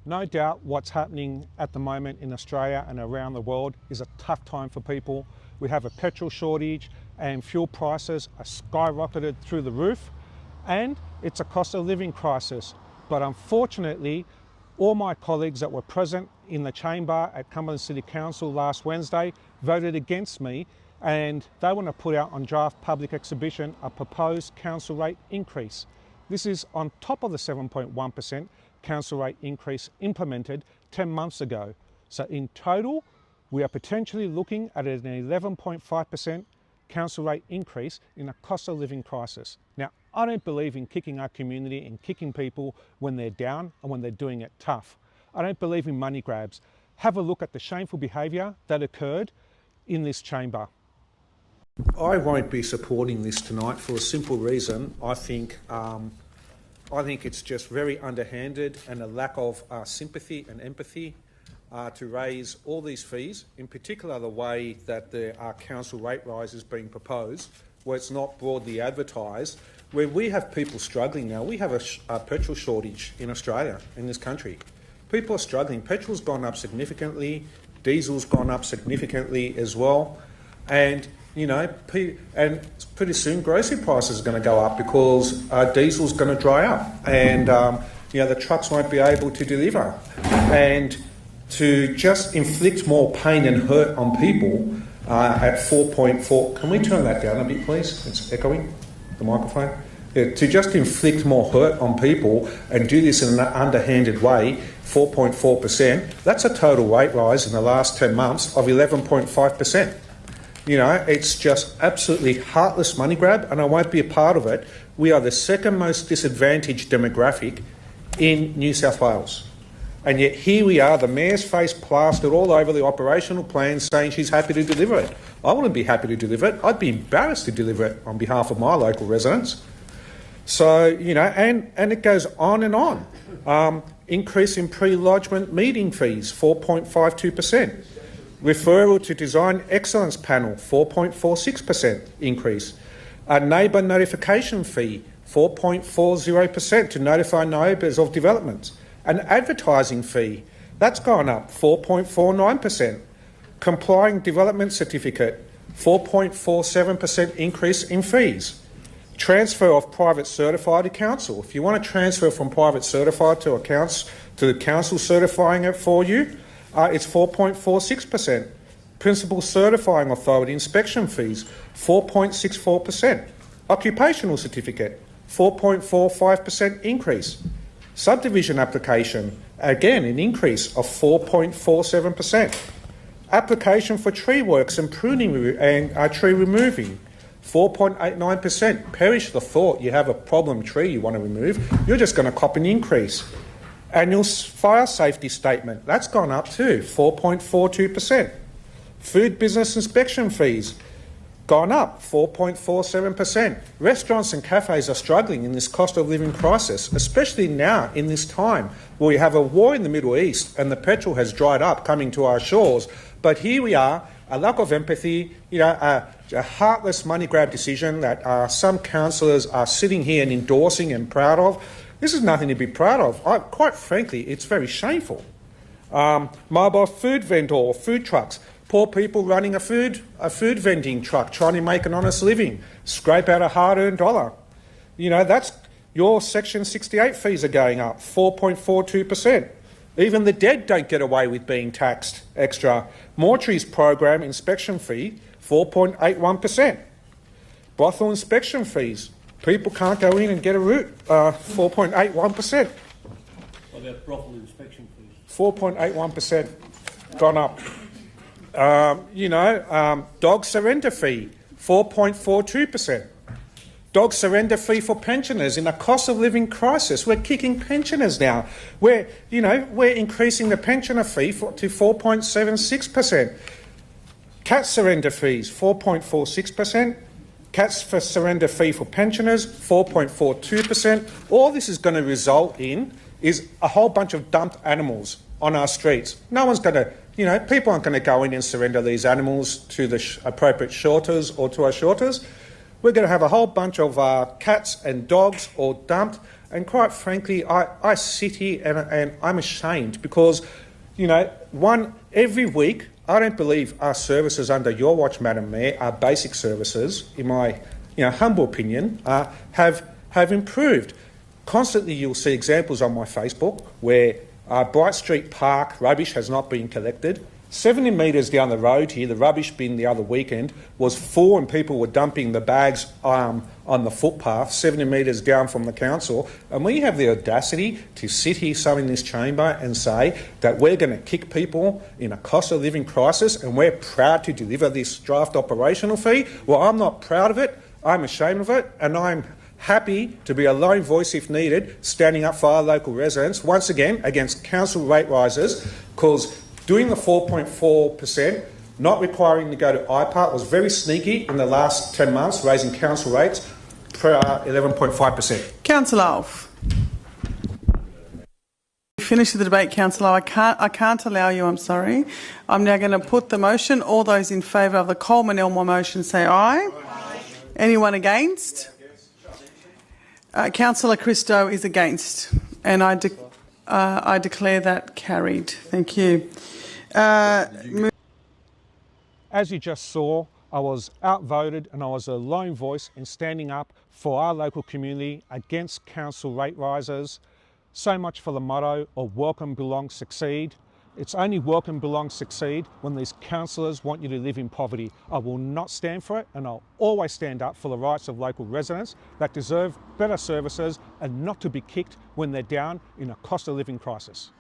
No doubt what's happening at the moment in Australia and around the world is a tough time for people. We have a petrol shortage and fuel prices are skyrocketed through the roof, and it's a cost of living crisis. But unfortunately, all my colleagues that were present in the chamber at Cumberland City Council last Wednesday voted against me, and they want to put out on draft public exhibition a proposed council rate increase. This is on top of the 7.1% council rate increase implemented 10 months ago. So in total, we are potentially looking at an 11.5% council rate increase in a cost of living crisis. Now, I don't believe in kicking our community and kicking people when they're down and when they're doing it tough. I don't believe in money grabs. Have a look at the shameful behaviour that occurred in this chamber. I won't be supporting this tonight for a simple reason. I think it's just very underhanded and a lack of sympathy and empathy to raise all these fees, in particular the way that the council rate rise is being proposed, where it's not broadly advertised, where we have people struggling now. We have a petrol shortage in Australia, in this country. People are struggling. Petrol's gone up significantly, diesel's gone up significantly as well, and pretty soon grocery prices are going to go up because diesel's going to dry up, and the trucks won't be able to deliver. And to just inflict more pain and hurt on people at 4.4... Can we turn that down a bit, please? It's echoing, the microphone. Yeah, to just inflict more hurt on people and do this in an underhanded way, 4.4%, that's a total rate rise in the last 10 months of 11.5%. It's just absolutely heartless money grab, and I won't be a part of it. We are the second most disadvantaged demographic in New South Wales. And yet here we are, the Mayor's face plastered all over the operational plan saying she's happy to deliver it. I wouldn't be happy to deliver it. I'd be embarrassed to deliver it on behalf of my local residents. So, and it goes on and on. Increase in pre-lodgement meeting fees, 4.52%. Referral to Design Excellence Panel, 4.46% increase. A neighbour notification fee, 4.40% to notify neighbours of developments. An advertising fee, that's gone up, 4.49%. Complying development certificate, 4.47% increase in fees. Transfer of private certified to council. If you want to transfer from private certified to the council certifying it for you, it's 4.46%. Principal certifying authority inspection fees, 4.64%. Occupational certificate, 4.45% increase. Subdivision application, again an increase of 4.47%. Application for tree works and pruning and tree removing, 4.89%. Perish the thought you have a problem tree you want to remove, you're just going to cop an increase. Annual fire safety statement, that's gone up too, 4.42%. Food business inspection fees, gone up 4.47%. Restaurants and cafes are struggling in this cost of living crisis, especially now in this time where we have a war in the Middle East and the petrol has dried up coming to our shores. But here we are, a lack of empathy, a heartless money grab decision that some councillors are sitting here and endorsing and proud of. This is nothing to be proud of. Quite frankly, it's very shameful. Mobile food vendor or food trucks. Poor people running a food vending truck, trying to make an honest living, scrape out a hard-earned dollar. That's your Section 68 fees are going up, 4.42%. Even the dead don't get away with being taxed extra. Mortuaries program inspection fee, 4.81%. Brothel inspection fees. People can't go in and get a root, 4.81%. What about brothel inspection fees? 4.81% gone up. Dog surrender fee, 4.42%. Dog surrender fee for pensioners in a cost of living crisis. We're kicking pensioners now. We're increasing the pensioner fee to 4.76%. Cat surrender fees, 4.46%. Cats for surrender fee for pensioners, 4.42%. All this is going to result in is a whole bunch of dumped animals on our streets. No one's going to, people aren't going to go in and surrender these animals to the appropriate shelters or to our shelters. we're going to have a whole bunch of cats and dogs all dumped. And quite frankly, I sit here and I'm ashamed because, you know, every week, I don't believe our services under your watch, Madam Mayor, our basic services, in my humble opinion, have improved. Constantly you'll see examples on my Facebook where Bright Street Park rubbish has not been collected. 70 metres down the road here, the rubbish bin the other weekend was full and people were dumping the bags on the footpath 70 metres down from the council. And we have the audacity to sit here, some in this chamber, and say that we're going to kick people in a cost of living crisis and we're proud to deliver this draft operational fee. Well, I'm not proud of it, I'm ashamed of it, and I'm happy to be a lone voice if needed, standing up for our local residents, once again, against council rate rises, because doing the 4.4%, not requiring to go to IPART was very sneaky in the last 10 months, raising council rates for 11.5%. Councillor Alf. Finish the debate, Councillor. I can't allow you, I'm sorry. I'm now going to put the motion. All those in favour of the Coleman Elmore motion say aye. Aye. Anyone against? Councillor Christo is against, and I declare that carried. Thank you. As you just saw, I was outvoted and I was a lone voice in standing up for our local community against council rate rises. So much for the motto of welcome, belong, succeed. It's only welcome, belong, succeed when these councillors want you to live in poverty. I will not stand for it, and I'll always stand up for the rights of local residents that deserve better services and not to be kicked when they're down in a cost of living crisis.